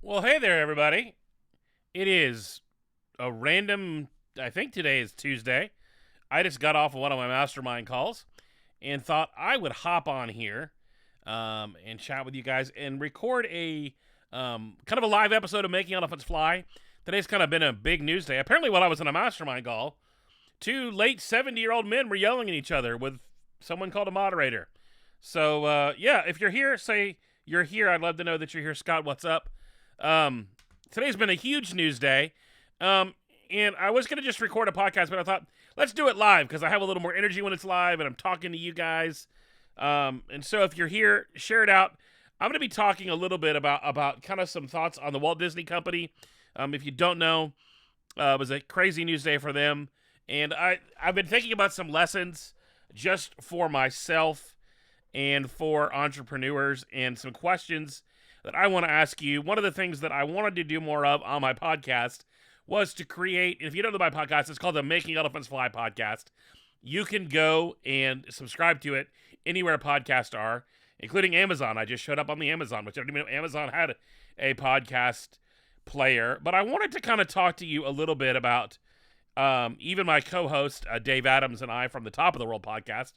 Well, hey there, everybody. It is a random, I think today is Tuesday. I just got off of one of my mastermind calls and thought I would hop on here and chat with you guys and record a kind of a live episode of Making Elephants Fly. Today's kind of been a big news day. Apparently, while I was in a mastermind call, two late 70-year-old men were yelling at each other with someone called a moderator. So, yeah, if you're here, say you're here. I'd love to know that you're here. Scott, what's up? Um, Today's been a huge news day. And I was going to just record a podcast, but I thought, let's do it live because I have a little more energy when it's live and I'm talking to you guys. And so if you're here, share it out. I'm going to be talking a little bit about kind of some thoughts on the Walt Disney Company. If you don't know, it was a crazy news day for them. And I've been thinking about some lessons just for myself and for entrepreneurs and some questions that I want to ask you. One of the things that I wanted to do more of on my podcast was to create, and if you don't know my podcast, it's called the Making Elephants Fly podcast. You can go and subscribe to it anywhere podcasts are, including Amazon. I just showed up on the Amazon, which I didn't even know Amazon had a podcast player. But I wanted to kind of talk to you a little bit about even my co-host, Dave Adams, and I from the Top of the World podcast,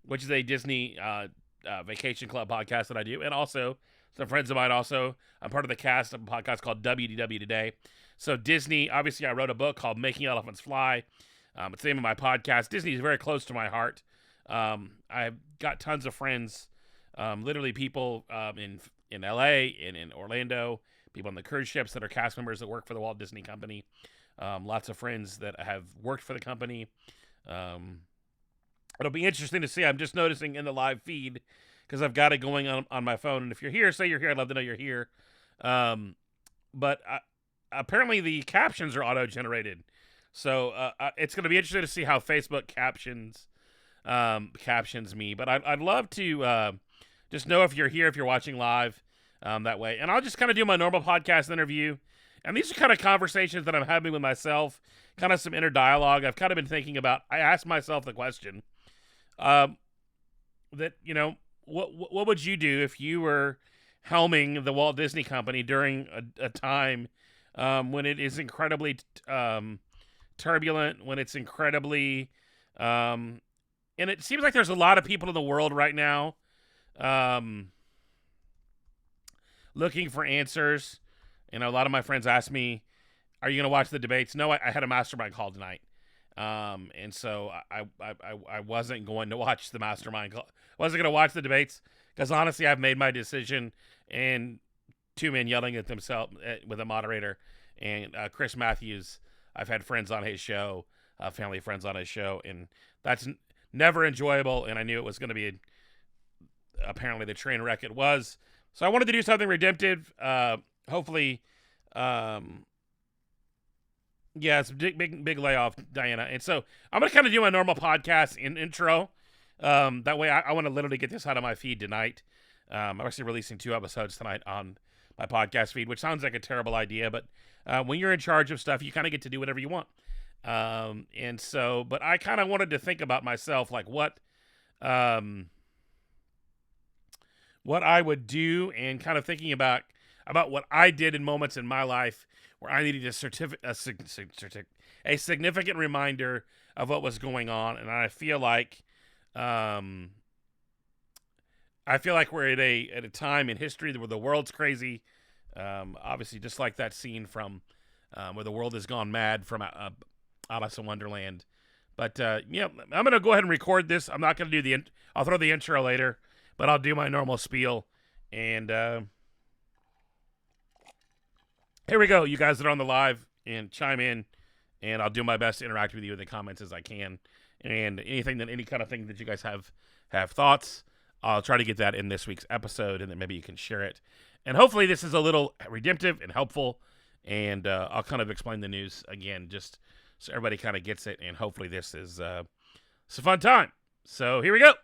which is a Disney Vacation Club podcast that I do, and also some friends of mine also. I'm part of the cast of a podcast called WDW Today. So Disney, obviously I wrote a book called Making Elephants Fly. It's the name of my podcast. Disney is very close to my heart. I've got tons of friends, literally people in LA and in Orlando, people on the cruise ships that are cast members that work for the Walt Disney Company. Lots of friends that have worked for the company. It'll be interesting to see. I'm just noticing in the live feed because I've got it going on my phone. And if you're here, say you're here. I'd love to know you're here. But apparently the captions are auto-generated. So it's going to be interesting to see how Facebook captions me. But I'd love to just know if you're here, if you're watching live that way. And I'll just kind of do my normal podcast interview. And these are kind of conversations that I'm having with myself, kind of some inner dialogue. I've kind of been thinking about, I asked myself the question that, what would you do if you were helming the Walt Disney Company during a time when it is incredibly turbulent, when it's incredibly, and it seems like there's a lot of people in the world right now looking for answers. A lot of my friends ask me, "Are you going to watch the debates?" No, I had a mastermind call tonight, and so I wasn't going to watch the mastermind call. I wasn't going to watch the debates because honestly, I've made my decision. And two men yelling at themselves with a moderator, and Chris Matthews. I've had friends on his show, family friends on his show, and that's never enjoyable. And I knew it was going to be apparently the train wreck it was. So I wanted to do something redemptive. Hopefully, yeah, it's a big layoff, Diana. And so I'm gonna kind of do my normal podcast intro. That way, I want to literally get this out of my feed tonight. I'm actually releasing 2 episodes tonight on my podcast feed, which sounds like a terrible idea, but when you're in charge of stuff, you kind of get to do whatever you want. And so, but I kind of wanted to think about myself, like what I would do, and kind of thinking about what I did in moments in my life where I needed a significant reminder of what was going on, and I feel like we're at a time in history where the world's crazy. Obviously, just like that scene from where the world has gone mad from Alice in Wonderland. But yeah, I'm gonna go ahead and record this. I'm not gonna do I'll throw the intro later, but I'll do my normal spiel. And here we go, you guys that are on the live, and chime in, and I'll do my best to interact with you in the comments as I can. And any kind of thing that you guys have thoughts, I'll try to get that in this week's episode, and then maybe you can share it. And hopefully this is a little redemptive and helpful, and I'll kind of explain the news again, just so everybody kind of gets it, and hopefully this is it's a fun time. So here we go.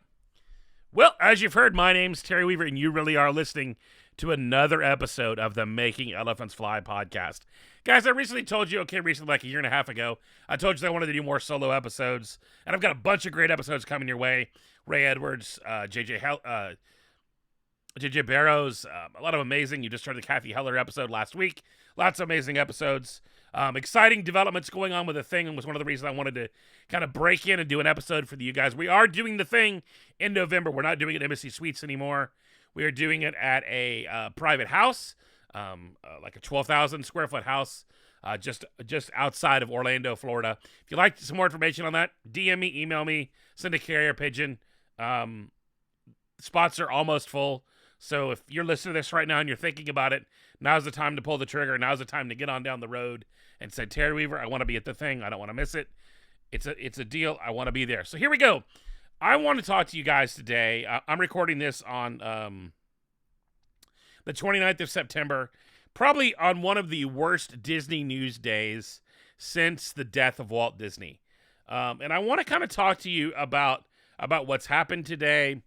Well, as you've heard, my name's Terry Weaver, and you really are listening to another episode of the Making Elephants Fly podcast. Guys, I recently told you, like a year and a half ago, I told you that I wanted to do more solo episodes, and I've got a bunch of great episodes coming your way. Ray Edwards, JJ Barrows, a lot of amazing. You just heard the Kathy Heller episode last week. Lots of amazing episodes. Exciting developments going on with The Thing, and was one of the reasons I wanted to kind of break in and do an episode for you guys. We are doing The Thing in November. We're not doing it at Embassy Suites anymore. We are doing it at a private house, like a 12,000 square foot house, just outside of Orlando, Florida. If you'd like some more information on that, DM me, email me, send a carrier pigeon. Spots are almost full. So if you're listening to this right now and you're thinking about it, now's the time to pull the trigger. Now's the time to get on down the road and say, Terry Weaver, I want to be at The Thing. I don't want to miss it. It's a deal. I want to be there. So here we go. I want to talk to you guys today. I'm recording this on the 29th of September, probably on one of the worst Disney news days since the death of Walt Disney. And I want to kind of talk to you about what's happened today.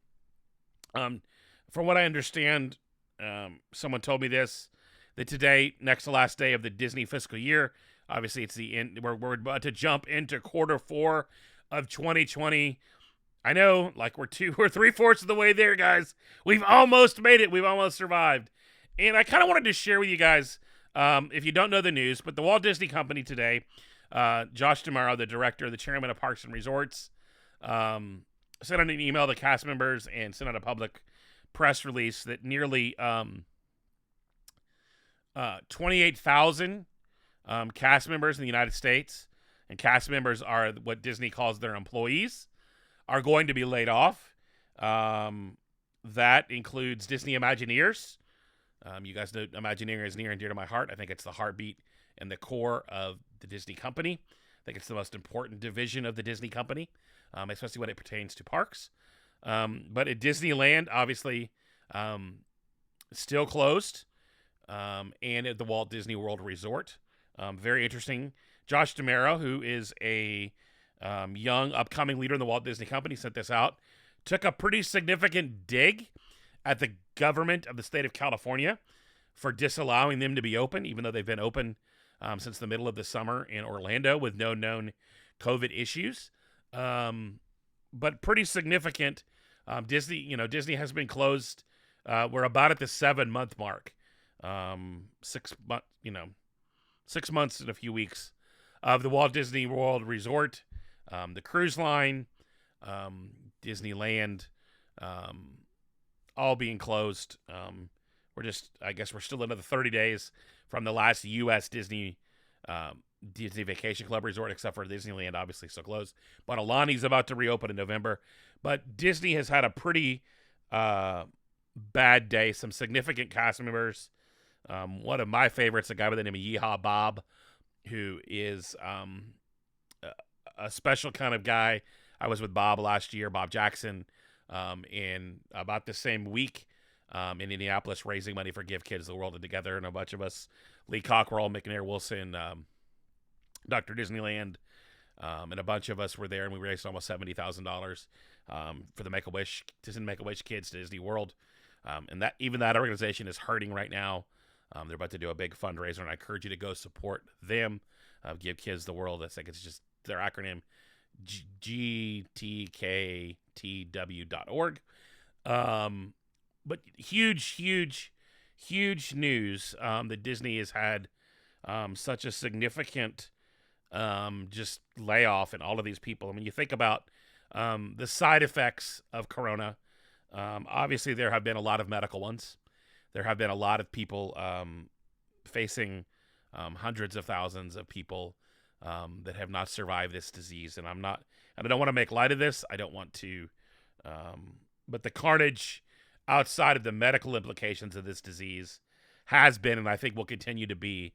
From what I understand, someone told me this, that today, next to last day of the Disney fiscal year, obviously it's the end. We're about to jump into quarter 4 of 2020. I know, like we're 2 or 3/4 of the way there, guys. We've almost made it. We've almost survived. And I kind of wanted to share with you guys, if you don't know the news, but the Walt Disney Company today, Josh D'Amaro, the director, the chairman of Parks and Resorts, sent out an email to cast members and sent out a public press release that nearly 28,000 cast members in the United States, and cast members are what Disney calls their employees, are going to be laid off. That includes Disney Imagineers. You guys know Imagineering is near and dear to my heart. I think it's the heartbeat and the core of the Disney company. I think it's the most important division of the Disney company, especially when it pertains to parks. But at Disneyland, obviously, still closed, and at the Walt Disney World Resort. Very interesting. Josh D'Amaro, who is a young, upcoming leader in the Walt Disney Company, sent this out. Took a pretty significant dig at the government of the state of California for disallowing them to be open, even though they've been open since the middle of the summer in Orlando with no known COVID issues. But pretty significant. Disney has been closed. We're about at the 7-month mark. 6 months, 6 months and a few weeks of the Walt Disney World Resort, the cruise line, Disneyland, all being closed. I guess we're still another 30 days from the last U.S. Disney Vacation Club resort, except for Disneyland, obviously still closed. But Aulani's about to reopen in November. But Disney has had a pretty bad day. Some significant cast members. One of my favorites, a guy by the name of Yeehaw Bob, who is a special kind of guy. I was with Bob last year, Bob Jackson, in about the same week in Indianapolis, raising money for Give Kids the World Together, and a bunch of us, Lee Cockrell, McNair Wilson, Dr. Disneyland, and a bunch of us were there, and we raised almost $70,000 for the Make-A-Wish kids to Disney World. And that organization is hurting right now. They're about to do a big fundraiser, and I encourage you to go support them. Give Kids the World. I think it's just their acronym, gtkTW.org. But huge news that Disney has had such a significant just layoff in all of these people. I mean, you think about the side effects of Corona. Obviously, there have been a lot of medical ones. There have been a lot of people facing hundreds of thousands of people that have not survived this disease. And I don't want to make light of this. I don't want to, but the carnage outside of the medical implications of this disease has been, and I think will continue to be,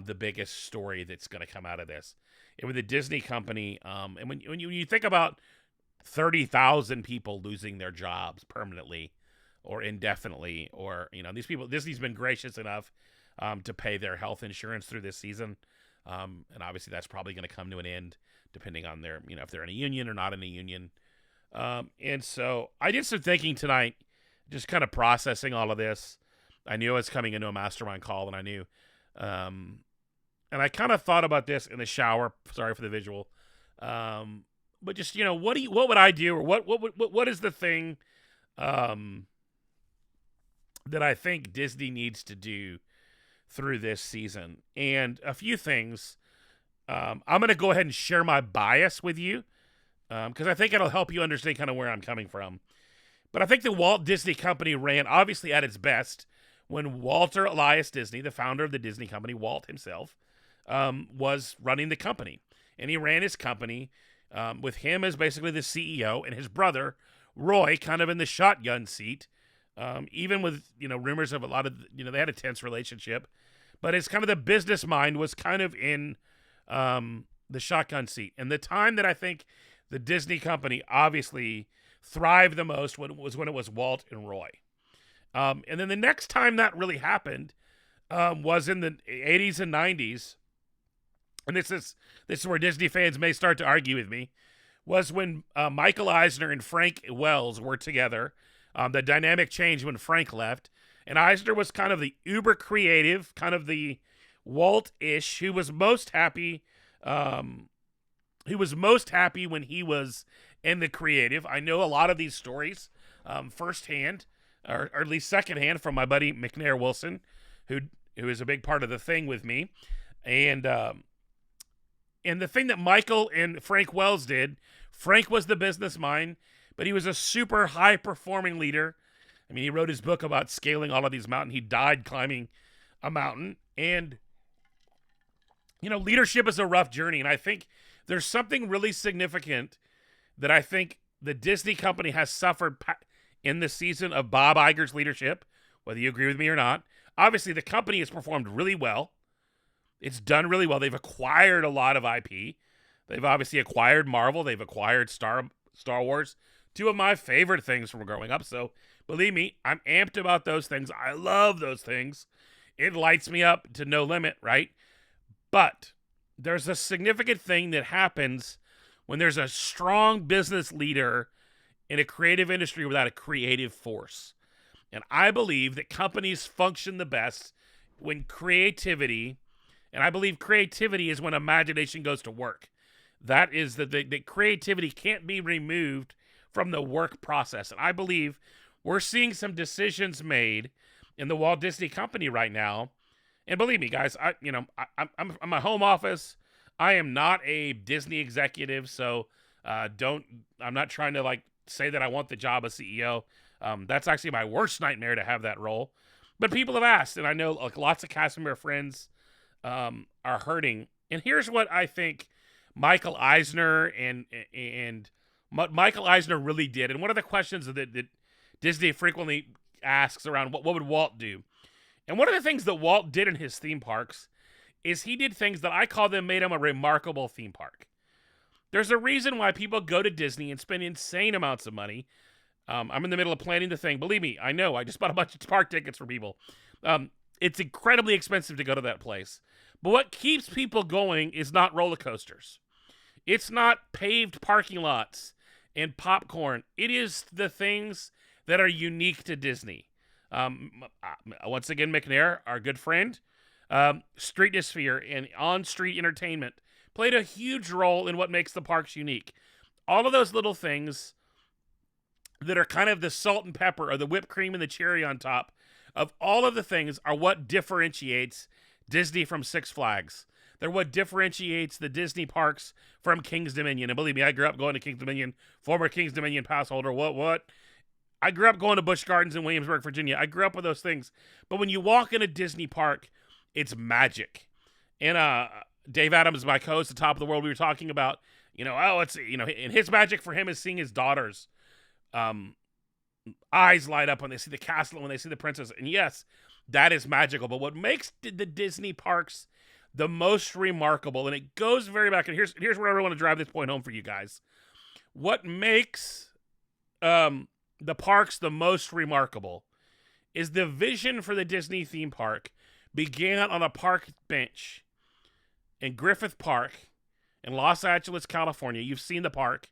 the biggest story that's going to come out of this. And with the Disney company, and when you think about 30,000 people losing their jobs permanently or indefinitely, or these people, Disney's been gracious enough to pay their health insurance through this season, and obviously that's probably going to come to an end depending on their, if they're in a union or not in a union. And so I did some thinking tonight, just kind of processing all of this. I knew I was coming into a mastermind call, and I knew, and I kind of thought about this in the shower. Sorry for the visual. But just, what would I do? Or what is the thing, that I think Disney needs to do through this season. And a few things. I'm going to go ahead and share my bias with you because I think it'll help you understand kind of where I'm coming from. But I think the Walt Disney Company ran obviously at its best when Walter Elias Disney, the founder of the Disney Company, Walt himself, was running the company. And he ran his company with him as basically the CEO and his brother, Roy, kind of in the shotgun seat. Even with, rumors of a lot of, they had a tense relationship. But it's kind of the business mind was kind of in the shotgun seat. And the time that I think the Disney Company obviously thrived the most was when it was Walt and Roy. And then the next time that really happened was in the 80s and 90s. And this is where Disney fans may start to argue with me, was when Michael Eisner and Frank Wells were together. The dynamic changed when Frank left. And Eisner was kind of the uber creative, kind of the Walt-ish, who was most happy. He was most happy when he was in the creative. I know a lot of these stories firsthand, or at least secondhand, from my buddy McNair Wilson, who is a big part of the thing with me. And the thing that Michael and Frank Wells did, Frank was the business mind, but he was a super high-performing leader. I mean, he wrote his book about scaling all of these mountains. He died climbing a mountain. And, leadership is a rough journey. And I think there's something really significant that I think the Disney Company has suffered in the season of Bob Iger's leadership, whether you agree with me or not. Obviously, the company has performed really well. It's done really well. They've acquired a lot of IP. They've obviously acquired Marvel. They've acquired Star Wars. Two of my favorite things from growing up. So, believe me, I'm amped about those things. I love those things. It lights me up to no limit, right? But there's a significant thing that happens when there's a strong business leader in a creative industry without a creative force. And I believe that companies function the best when creativity, and I believe creativity is when imagination goes to work. That is that creativity can't be removed from the work process. And I believe we're seeing some decisions made in the Walt Disney Company right now. And believe me, guys, I'm a home office. I am not a Disney executive, so I'm not trying to say that I want the job of CEO. That's actually my worst nightmare to have that role. But people have asked, and I know lots of cast member friends are hurting. And here's what I think Michael Eisner and Michael Eisner really did. And one of the questions that Disney frequently asks around what would Walt do? And one of the things that Walt did in his theme parks is he did things that I call made him a remarkable theme park. There's a reason why people go to Disney and spend insane amounts of money. I'm in the middle of planning the thing. Believe me, I know. I just bought a bunch of park tickets for people. It's incredibly expensive to go to that place. But what keeps people going is not roller coasters. It's not paved parking lots and popcorn. It is the things that are unique to Disney. Once again, McNair, our good friend, Streetosphere and on-street entertainment played a huge role in what makes the parks unique. All of those little things that are kind of the salt and pepper or the whipped cream and the cherry on top of all of the things are what differentiates Disney from Six Flags. They're what differentiates the Disney parks from King's Dominion. And believe me, I grew up going to King's Dominion, former King's Dominion pass holder. What? I grew up going to Busch Gardens in Williamsburg, Virginia. I grew up with those things. But when you walk in a Disney park, it's magic. And Dave Adams, my co-host, The Top of the World, we were talking about, and his magic for him is seeing his daughters' eyes light up when they see the castle, when they see the princess. And yes, that is magical. But what makes the Disney parks the most remarkable, and it goes very back, and here's where I want to drive this point home for you guys. What makes the parks the most remarkable is the vision for the Disney theme park began on a park bench in Griffith Park in Los Angeles, California. You've seen the park.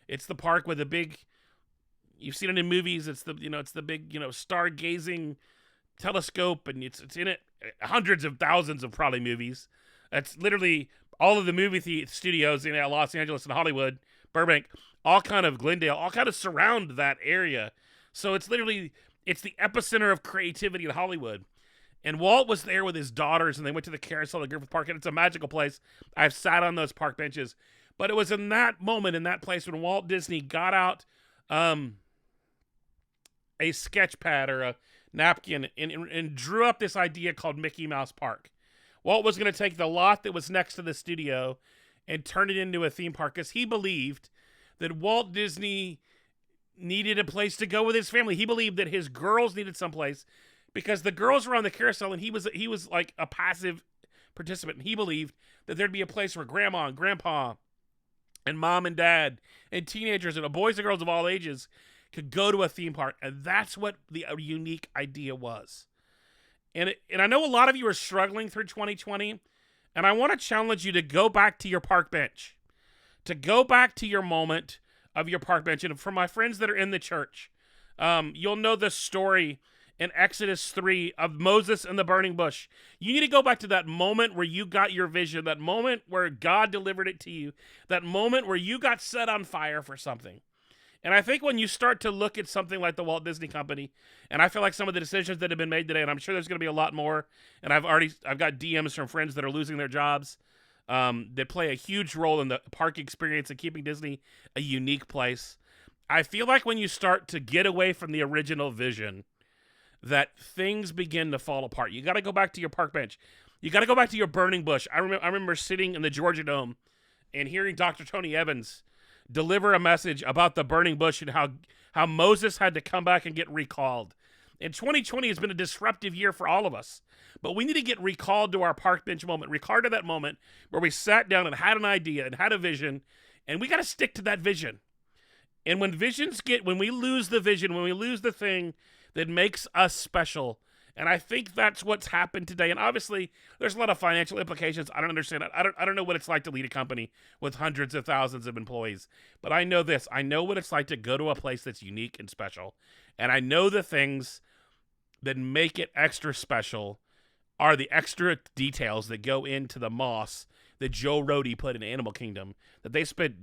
It's the park with the big, you've seen it in movies. It's the big, stargazing telescope, and it's in it hundreds of thousands of probably movies. That's literally all of the movie studios in Los Angeles and Hollywood, Burbank, all kind of Glendale, all kind of surround that area. So it's literally it's the epicenter of creativity in Hollywood. And Walt was there with his daughters, and they went to the carousel at Griffith Park, and it's a magical place. I've sat on those park benches. But it was in that moment, in that place, when Walt Disney got out a sketch pad or a napkin and drew up this idea called Mickey Mouse Park. Walt was going to take the lot that was next to the studio and turn it into a theme park because he believed that Walt Disney needed a place to go with his family. He believed that his girls needed someplace because the girls were on the carousel and he was like a passive participant. And he believed that there'd be a place where grandma and grandpa and mom and dad and teenagers and boys and girls of all ages could go to a theme park. And that's what the unique idea was. And I know a lot of you are struggling through 2020, and I want to challenge you to go back to your park bench, to go back to your moment of your park bench. And for my friends that are in the church, you'll know the story in Exodus 3 of Moses and the burning bush. You need to go back to that moment where you got your vision, that moment where God delivered it to you, that moment where you got set on fire for something. And I think when you start to look at something like the Walt Disney Company, and I feel like some of the decisions that have been made today, and I'm sure there's going to be a lot more, and I've got DMs from friends that are losing their jobs, that play a huge role in the park experience and keeping Disney a unique place. I feel like when you start to get away from the original vision, that things begin to fall apart. You got to go back to your park bench. You got to go back to your burning bush. I remember sitting in the Georgia Dome and hearing Dr. Tony Evans deliver a message about the burning bush and how Moses had to come back and get recalled. And 2020 has been a disruptive year for all of us. But we need to get recalled to our park bench moment, recalled to that moment where we sat down and had an idea and had a vision, and we got to stick to that vision. And when we lose the vision, when we lose the thing that makes us special, and I think that's what's happened today. And obviously, there's a lot of financial implications. I don't understand it. I don't know what it's like to lead a company with hundreds of thousands of employees. But I know this. I know what it's like to go to a place that's unique and special. And I know the things that make it extra special are the extra details that go into the moss that Joe Rohde put in Animal Kingdom, that they spent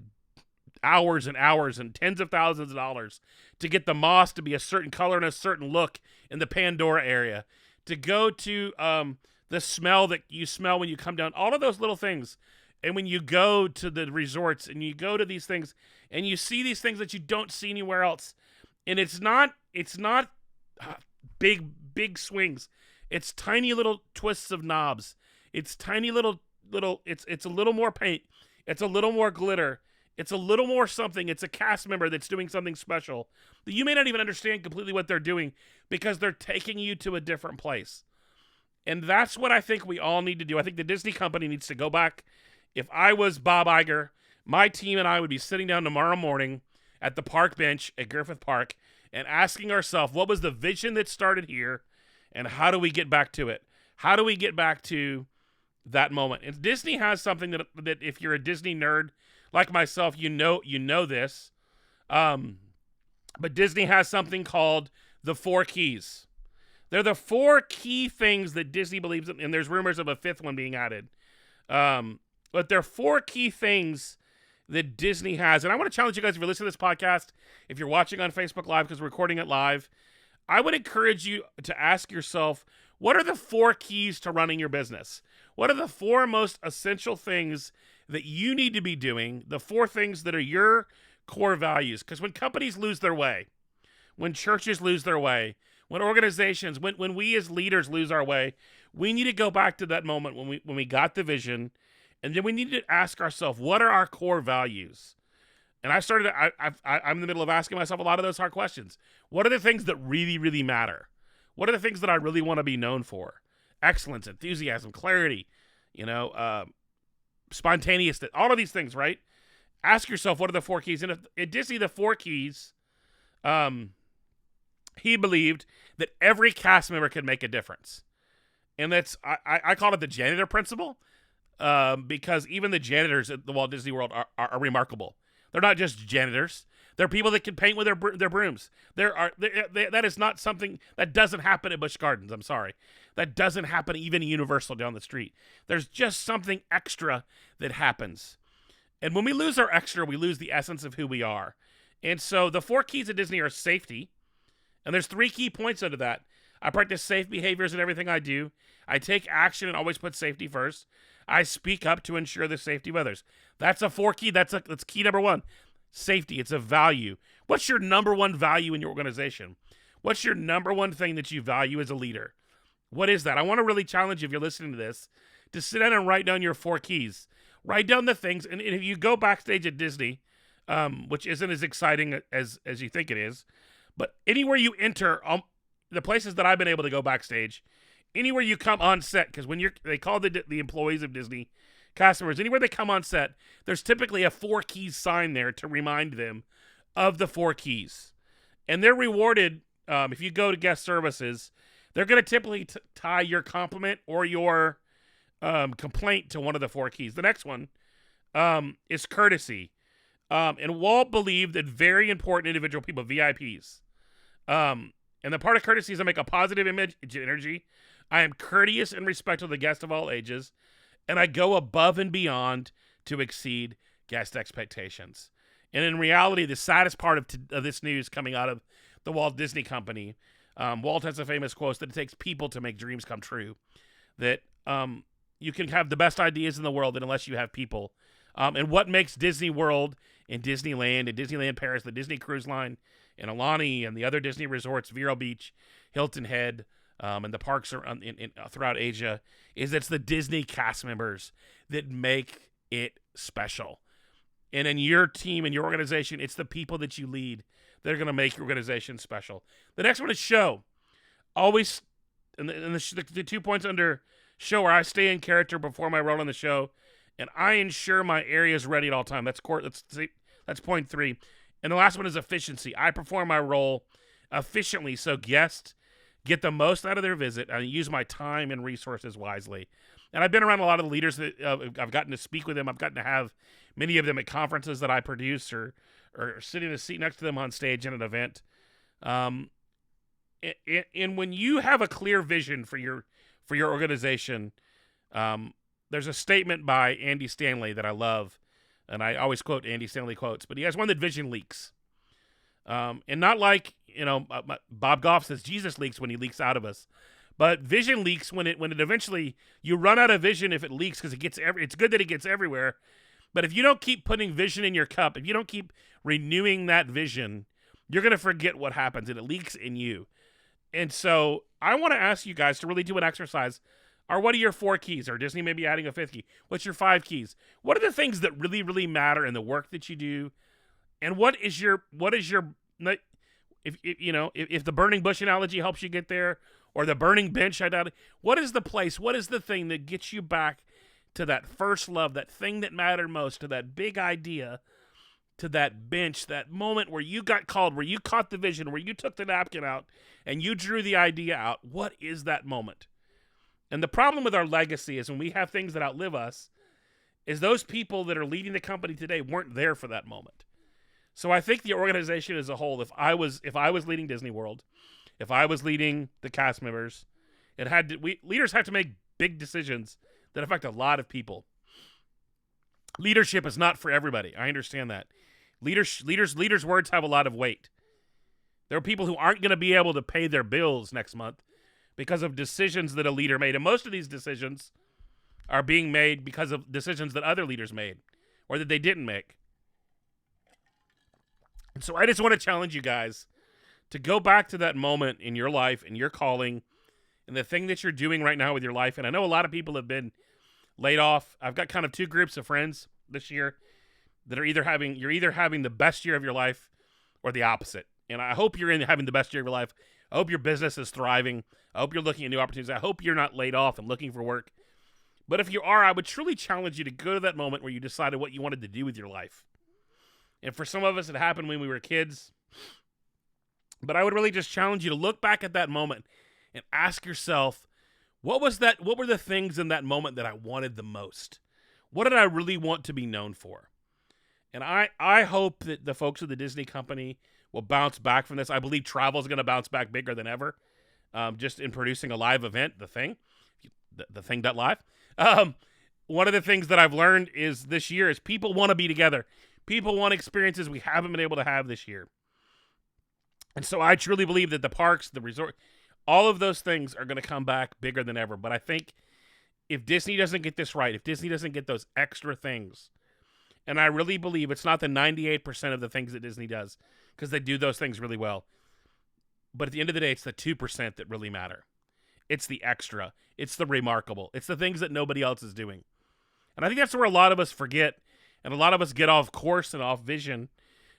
hours and hours and tens of thousands of dollars to get the moss to be a certain color and a certain look in the Pandora area, to go to the smell that you smell when you come down, all of those little things. And when you go to the resorts and you go to these things and you see these things that you don't see anywhere else, and it's not big swings. It's tiny little twists of knobs. It's tiny little it's a little more paint. It's a little more glitter. It's a little more something. It's a cast member that's doing something special that you may not even understand completely what they're doing because they're taking you to a different place. And that's what I think we all need to do. I think the Disney company needs to go back. If I was Bob Iger, my team and I would be sitting down tomorrow morning at the park bench at Griffith Park and asking ourselves, what was the vision that started here and how do we get back to it? How do we get back to that moment? And Disney has something that if you're a Disney nerd, like myself, you know this. But Disney has something called the 4 keys. They're the 4 key things that Disney believes in, and there's rumors of a 5th one being added. But they're 4 key things that Disney has. And I want to challenge you guys, if you're listening to this podcast, if you're watching on Facebook Live, because we're recording it live, I would encourage you to ask yourself, what are the 4 keys to running your business? What are the 4 most essential things that you need to be doing, the 4 things that are your core values? Because when companies lose their way, when churches lose their way, when organizations, when we as leaders lose our way, we need to go back to that moment when we got the vision, and then we need to ask ourselves, what are our core values? And I'm in the middle of asking myself a lot of those hard questions. What are the things that really, really matter? What are the things that I really want to be known for? Excellence, enthusiasm, clarity, spontaneous, all of these things, right? Ask yourself, what are the 4 keys? And at Disney, the 4 keys, he believed that every cast member could make a difference. And that's, I call it the janitor principle, because even the janitors at the Walt Disney World are remarkable. They're not just janitors. They're people that can paint with their brooms. That is not something that doesn't happen at Busch Gardens. I'm sorry. That doesn't happen even at Universal down the street. There's just something extra that happens. And when we lose our extra, we lose the essence of who we are. And so the 4 keys of Disney are safety. And there's 3 key points under that. I practice safe behaviors in everything I do. I take action and always put safety first. I speak up to ensure the safety of others. That's a 4 key. That's key number 1. Safety. It's a value. What's your number 1 value in your organization? What's your number 1 thing that you value as a leader? What is that? I want to really challenge you, if you're listening to this, to sit down and write down your 4 keys. Write down the things. And if you go backstage at Disney, which isn't as exciting as you think it is, but anywhere you enter, the places that I've been able to go backstage, anywhere you come on set, because they call the employees of Disney customers, anywhere they come on set, there's typically a 4 keys sign there to remind them of the 4 keys. And they're rewarded, if you go to guest services, they're going to typically tie your compliment or your complaint to one of the 4 keys. The next one is courtesy. And Walt believed that very important individual people, VIPs, and the part of courtesy is to make a positive energy. I am courteous and respectful of the guest of all ages, and I go above and beyond to exceed guest expectations. And in reality, the saddest part of this news coming out of the Walt Disney Company, Walt has a famous quote that it takes people to make dreams come true. That you can have the best ideas in the world, and unless you have people. And what makes Disney World and Disneyland and Disneyland Paris, the Disney Cruise Line, and Aulani and the other Disney resorts, Vero Beach, Hilton Head, and the parks are throughout Asia, is it's the Disney cast members that make it special. And in your team and your organization, it's the people that you lead that are going to make your organization special. The next one is show. Always, and the 2 points under show are I stay in character before my role in the show, and I ensure my area is ready at all time. That's point 3. And the last one is efficiency. I perform my role efficiently so guests get the most out of their visit, and I use my time and resources wisely. And I've been around a lot of the leaders that I've gotten to speak with them. I've gotten to have many of them at conferences that I produce or sitting in a seat next to them on stage in an event. And when you have a clear vision for your organization, there's a statement by Andy Stanley that I love, and I always quote Andy Stanley quotes, but he has one that vision leaks. And not like, Bob Goff says Jesus leaks when he leaks out of us. But vision leaks when it eventually, you run out of vision if it leaks, because it's good that it gets everywhere. But if you don't keep putting vision in your cup, if you don't keep renewing that vision, you're going to forget what happens, and it leaks in you. And so I want to ask you guys to really do an exercise. What are your 4 keys? Or Disney may be adding a 5th key. What's your 5 keys? What are the things that really, really matter in the work that you do? And what is your if the burning bush analogy helps you get there, or the burning bench, I doubt it. What is the place? What is the thing that gets you back to that first love, that thing that mattered most, to that big idea, to that bench, that moment where you got called, where you caught the vision, where you took the napkin out and you drew the idea out? What is that moment? And the problem with our legacy is when we have things that outlive us, is those people that are leading the company today weren't there for that moment. So I think the organization as a whole, if I was leading Disney World, if I was leading the cast members, leaders have to make big decisions that affect a lot of people. Leadership is not for everybody. I understand that. Leaders' words have a lot of weight. There are people who aren't going to be able to pay their bills next month because of decisions that a leader made. And most of these decisions are being made because of decisions that other leaders made or that they didn't make. And so I just want to challenge you guys to go back to that moment in your life and your calling and the thing that you're doing right now with your life. And I know a lot of people have been laid off. I've got kind of 2 groups of friends this year that are either having the best year of your life or the opposite. And I hope you're having the best year of your life. I hope your business is thriving. I hope you're looking at new opportunities. I hope you're not laid off and looking for work. But if you are, I would truly challenge you to go to that moment where you decided what you wanted to do with your life. And for some of us, it happened when we were kids. But I would really just challenge you to look back at that moment and ask yourself, what were the things in that moment that I wanted the most? What did I really want to be known for? And I hope that the folks at the Disney Company will bounce back from this. I believe travel is going to bounce back bigger than ever, just in producing a live event, the thing.live. One of the things that I've learned is this year is people want to be together. People want experiences we haven't been able to have this year. And so I truly believe that the parks, the resort, all of those things are going to come back bigger than ever. But I think if Disney doesn't get this right, if Disney doesn't get those extra things, and I really believe it's not the 98% of the things that Disney does, because they do those things really well. But at the end of the day, it's the 2% that really matter. It's the extra. It's the remarkable. It's the things that nobody else is doing. And I think that's where a lot of us forget, and a lot of us get off course and off vision,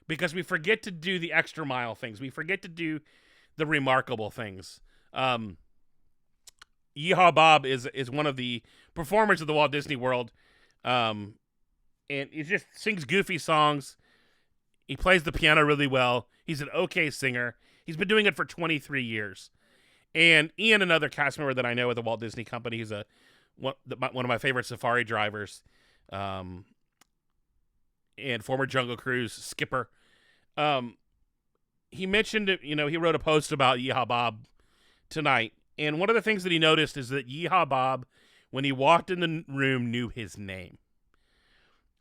because we forget to do the extra mile things. We forget to do the remarkable things. Yeehaw Bob is one of the performers of the Walt Disney World, and he just sings goofy songs. He plays the piano really well. He's an okay singer. He's been doing it for 23 years. And Ian, another cast member that I know at the Walt Disney Company, he's one of my favorite safari drivers, and former Jungle Cruise skipper. He mentioned, he wrote a post about Yeehaw Bob tonight. And one of the things that he noticed is that Yeehaw Bob, when he walked in the room, knew his name.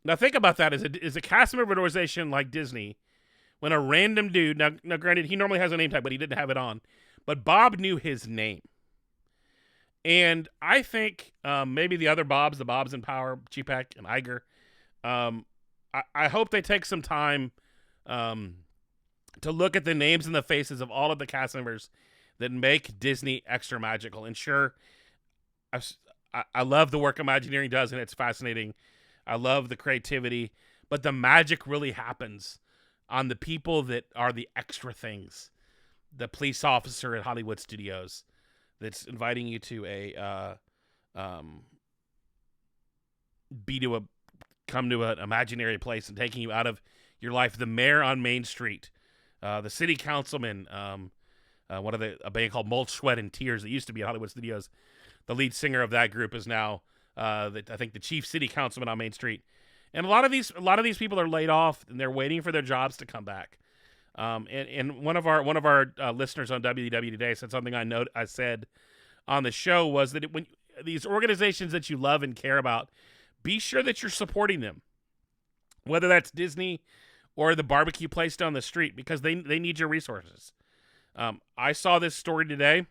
Now think about that. As a cast member of an organization like Disney, when a random dude, now granted, he normally has a name tag, but he didn't have it on, but Bob knew his name. And I think maybe the other Bobs, the Bobs in Power, Chepek and Iger, I hope they take some time to look at the names and the faces of all of the cast members that make Disney extra magical. And sure, I love the work Imagineering does, and it's fascinating. I love the creativity, but the magic really happens on the people that are the extra things. The police officer at Hollywood Studios that's inviting you to come to an imaginary place and taking you out of your life. The mayor on Main Street, the city councilman, a band called Mold, Sweat, and Tears that used to be at Hollywood Studios. The lead singer of that group is now, I think, the chief city councilman on Main Street. And a lot of these people are laid off, and they're waiting for their jobs to come back. And one of our listeners on WDW today said something I said on the show was that when these organizations that you love and care about, be sure that you're supporting them, whether that's Disney or the barbecue place down the street, because they need your resources. I saw this story today,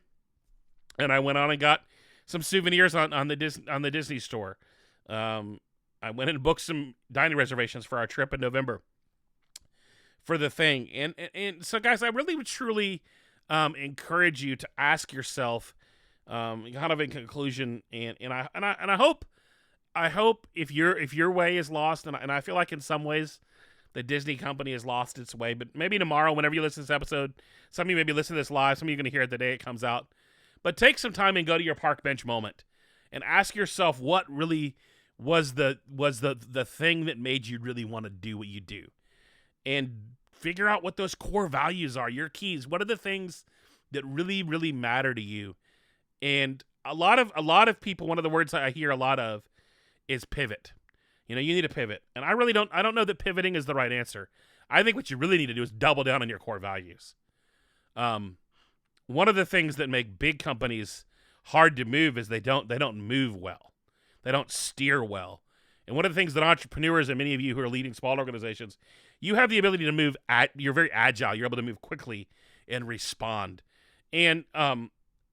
and I went on and got some souvenirs on the Disney store. I went and booked some dining reservations for our trip in November for the thing. And so, guys, I really would truly encourage you to ask yourself, kind of in conclusion, and I hope if your way is lost, and I feel like in some ways the Disney company has lost its way, but maybe tomorrow, whenever you listen to this episode, some of you maybe listen to this live, some of you are going to hear it the day it comes out, but take some time and go to your park bench moment and ask yourself what really was the thing that made you really want to do what you do, and figure out what those core values are, your keys. What are the things that really, really matter to you? And a lot of people, one of the words I hear a lot of is pivot. You need to pivot. And I don't know that pivoting is the right answer. I think what you really need to do is double down on your core values. One of the things that make big companies hard to move is they don't move well. They don't steer well. And one of the things that entrepreneurs and many of you who are leading small organizations, you have the ability to move you're very agile. You're able to move quickly and respond. And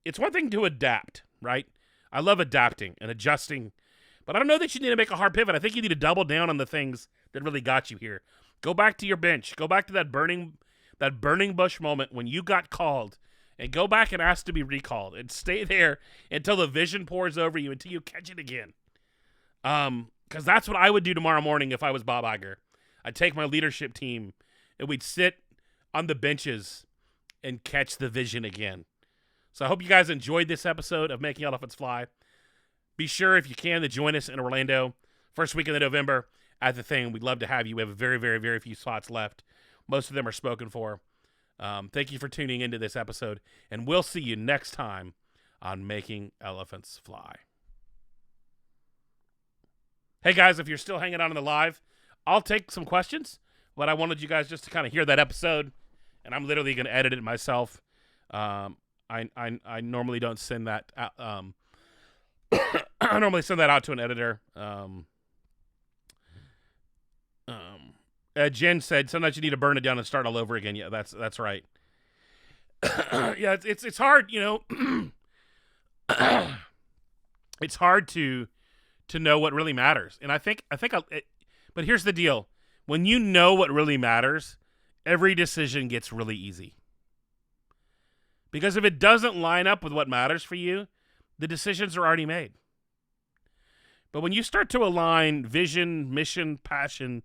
it's one thing to adapt, right? I love adapting and adjusting, but I don't know that you need to make a hard pivot. I think you need to double down on the things that really got you here. Go back to your bench. Go back to that burning bush moment when you got called, and go back and ask to be recalled, and stay there until the vision pours over you, until you catch it again. Because that's what I would do tomorrow morning if I was Bob Iger. I'd take my leadership team, and we'd sit on the benches and catch the vision again. So I hope you guys enjoyed this episode of Making Elephants Fly. Be sure, if you can, to join us in Orlando first weekend of November at the thing. We'd love to have you. We have a very, very, very few slots left. Most of them are spoken for. Thank you for tuning into this episode, and we'll see you next time on Making Elephants Fly. Hey, guys, if you're still hanging out on the live, I'll take some questions, but I wanted you guys just to kind of hear that episode, and I'm literally going to edit it myself. I normally don't send that out. I normally send that out to an editor. Jen said sometimes you need to burn it down and start all over again. Yeah, that's right. Yeah, it's hard, it's hard to know what really matters. And but here's the deal: when you know what really matters, every decision gets really easy. Because if it doesn't line up with what matters for you, the decisions are already made. But when you start to align vision, mission, passion,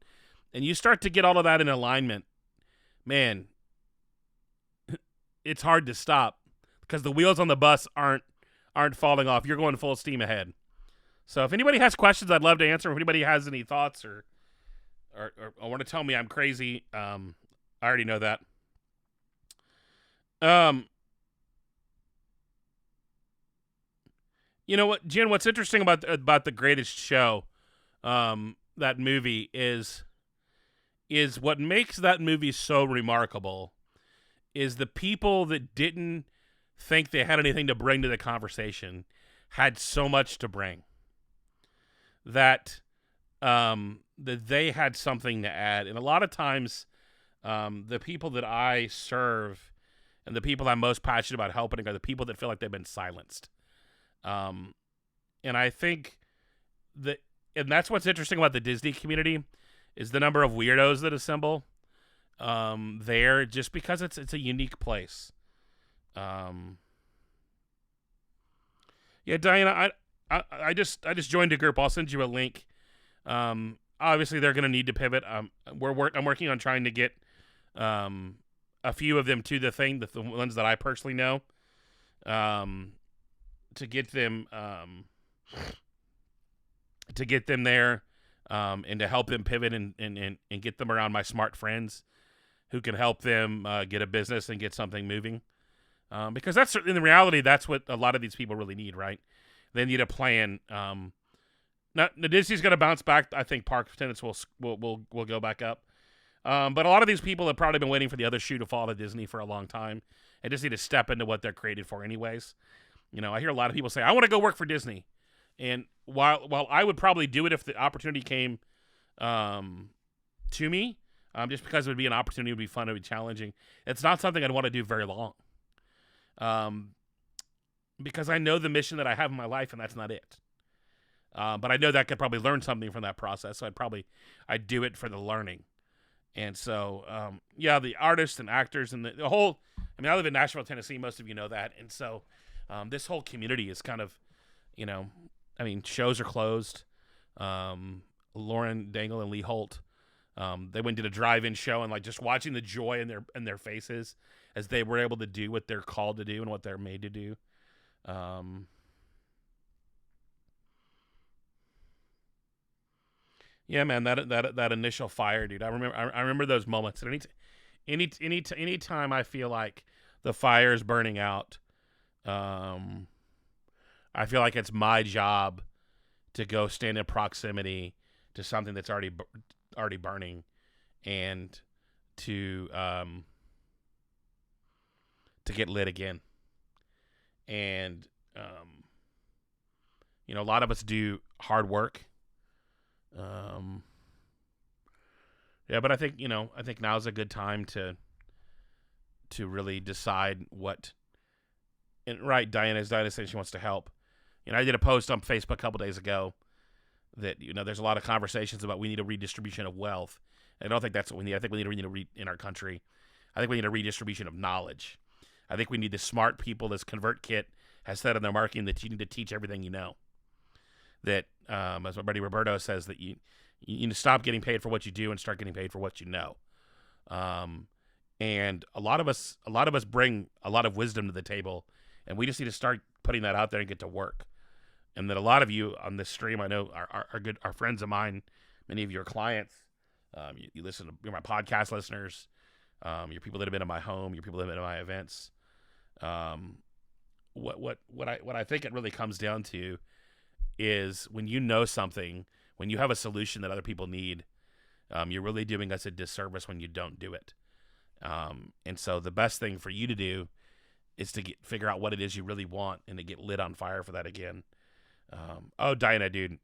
and you start to get all of that in alignment, man, it's hard to stop because the wheels on the bus aren't falling off. You're going full steam ahead. So if anybody has questions, I'd love to answer. If anybody has any thoughts or want to tell me I'm crazy, I already know that. You know what, Jen? What's interesting about The Greatest Show, that movie is what makes that movie so remarkable is the people that didn't think they had anything to bring to the conversation had so much to bring that that they had something to add. And a lot of times, the people that I serve and the people I'm most passionate about helping are the people that feel like they've been silenced. And I think and that's what's interesting about the Disney community is the number of weirdos that assemble there, just because it's a unique place. Yeah, Diana, I just joined a group. I'll send you a link. Obviously they're going to need to pivot. I'm working on trying to get a few of them to the thing, the ones that I personally know, to get them there, and to help them pivot and get them around my smart friends who can help them get a business and get something moving. Because that's in the reality, that's what a lot of these people really need, right? They need a plan. Now, Disney's going to bounce back. I think park attendance will go back up. But a lot of these people have probably been waiting for the other shoe to fall to Disney for a long time and just need to step into what they're created for anyways. I hear a lot of people say, I want to go work for Disney. And while I would probably do it if the opportunity came to me, just because it would be an opportunity, it would be fun, it would be challenging, it's not something I'd want to do very long. Because I know the mission that I have in my life, and that's not it. But I know that I could probably learn something from that process, so I'd do it for the learning. And so, the artists and actors and the whole, I live in Nashville, Tennessee, most of you know that, and so this whole community is kind of, shows are closed. Lauren Dangle and Lee Holt, they went and did a drive-in show, and just watching the joy in their faces as they were able to do what they're called to do and what they're made to do. Yeah, man, that initial fire, dude. I remember those moments. And any time I feel like the fire is burning out, I feel like it's my job to go stand in proximity to something that's already burning, and to get lit again. And a lot of us do hard work. But I think now's a good time to really decide what. And right, Diana saying she wants to help. I did a post on Facebook a couple days ago that there's a lot of conversations about we need a redistribution of wealth. I don't think that's what we need. I think we need in our country. I think we need a redistribution of knowledge. I think we need the smart people, as ConvertKit has said in their marketing, that you need to teach everything you know. That, as my buddy Roberto says, that you need to stop getting paid for what you do and start getting paid for what you know. And a lot of us bring a lot of wisdom to the table, and we just need to start putting that out there and get to work. And that a lot of you on this stream, I know, are friends of mine. Many of you are clients. You listen to, you're my podcast listeners. You're people that have been in my home. You're people that have been in my events. What I think it really comes down to is when you know something, when you have a solution that other people need, you're really doing us a disservice when you don't do it. And so the best thing for you to do is to figure out what it is you really want and to get lit on fire for that again. Diana, dude,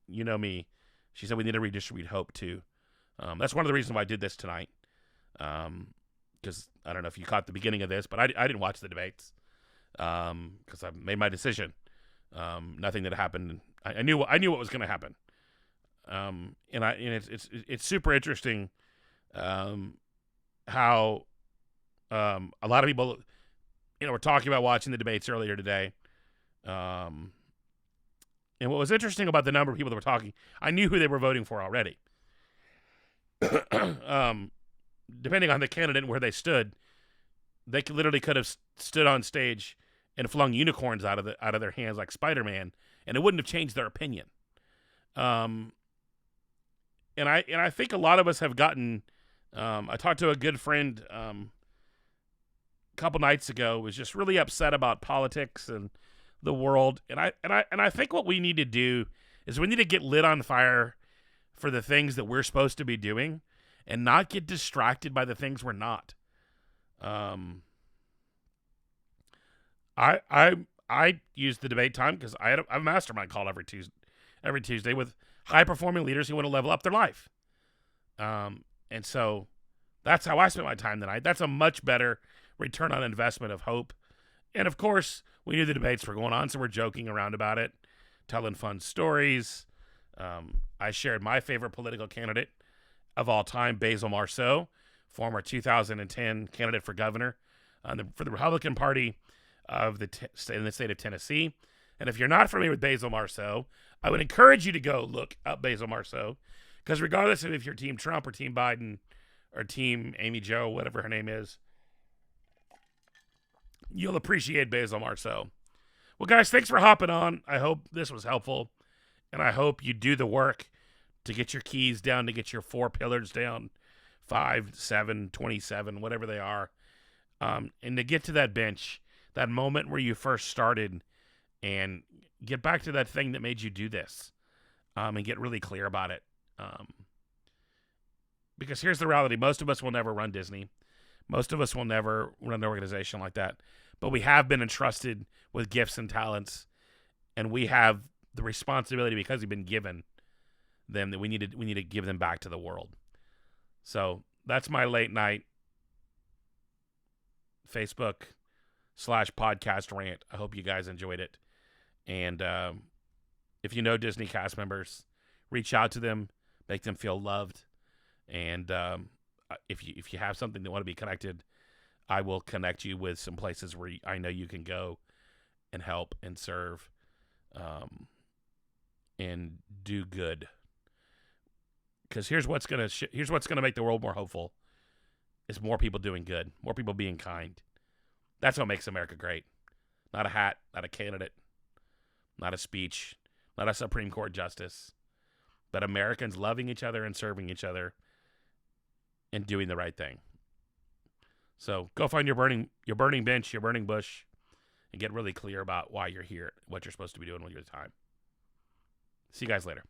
you know me. She said we need to redistribute hope too. That's one of the reasons why I did this tonight. because I don't know if you caught the beginning of this, but I didn't watch the debates because I made my decision. Nothing that happened. I knew what was going to happen. And it's super interesting how a lot of people, were talking about watching the debates earlier today. And what was interesting about the number of people that were talking, I knew who they were voting for already. Depending on the candidate and where they stood, they could have stood on stage and flung unicorns out of their hands like Spider-Man, and it wouldn't have changed their opinion. And I think a lot of us have gotten. I talked to a good friend a couple nights ago, was just really upset about politics and the world, and I think what we need to do is we need to get lit on fire for the things that we're supposed to be doing, and not get distracted by the things we're not. I use the debate time because I have a mastermind call every Tuesday with high performing leaders who want to level up their life. And so that's how I spent my time tonight. That's a much better return on investment of hope. And of course, we knew the debates were going on, so we're joking around about it, telling fun stories. I shared my favorite political candidate of all time, Basil Marceau, former 2010 candidate for governor for the Republican Party of in the state of Tennessee. And if you're not familiar with Basil Marceau, I would encourage you to go look up Basil Marceau, because regardless of if you're Team Trump or Team Biden or Team Amy Jo, whatever her name is, you'll appreciate Basil Marceau. Well, guys, thanks for hopping on. I hope this was helpful, and I hope you do the work to get your keys down, to get your 4 pillars down, 5, 7, 27, whatever they are, and to get to that bench, that moment where you first started, and get back to that thing that made you do this, and get really clear about it. Because here's the reality. Most of us will never run Disney. Most of us will never run an organization like that. But we have been entrusted with gifts and talents, and we have the responsibility, because we've been given them, that we need to give them back to the world. So that's my late night Facebook/podcast rant. I hope you guys enjoyed it. And if you know Disney cast members, reach out to them, make them feel loved. And if you have something that want to be connected, I will connect you with some places where I know you can go and help and serve and do good. Because here's what's gonna make the world more hopeful: is more people doing good, more people being kind. That's what makes America great. Not a hat, not a candidate, not a speech, not a Supreme Court justice, but Americans loving each other and serving each other and doing the right thing. So go find your burning bench, your burning bush, and get really clear about why you're here, what you're supposed to be doing with your time. See you guys later.